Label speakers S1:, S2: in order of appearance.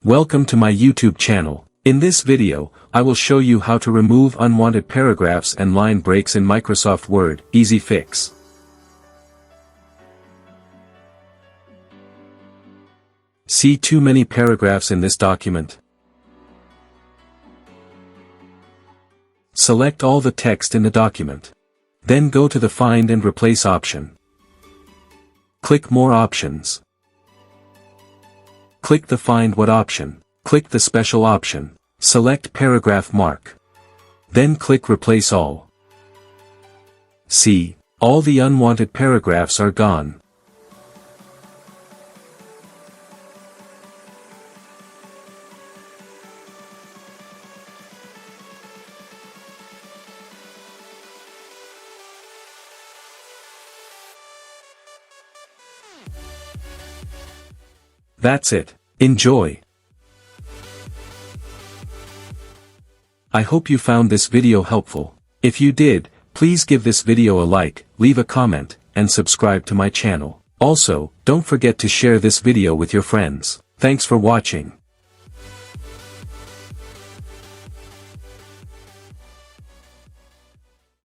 S1: Welcome to my YouTube channel. In this video, I will show you how to remove unwanted paragraphs and line breaks in Microsoft Word. Easy fix. See too many paragraphs in this document? Select all the text in the document. Then go to the Find and Replace option. Click More Options. Click the Find What option. Click the Special option. Select Paragraph Mark. Then click Replace All. See, all the unwanted paragraphs are gone. That's it. Enjoy! I hope you found this video helpful. If you did, please give this video a like, leave a comment, and subscribe to my channel. Also, don't forget to share this video with your friends. Thanks for watching.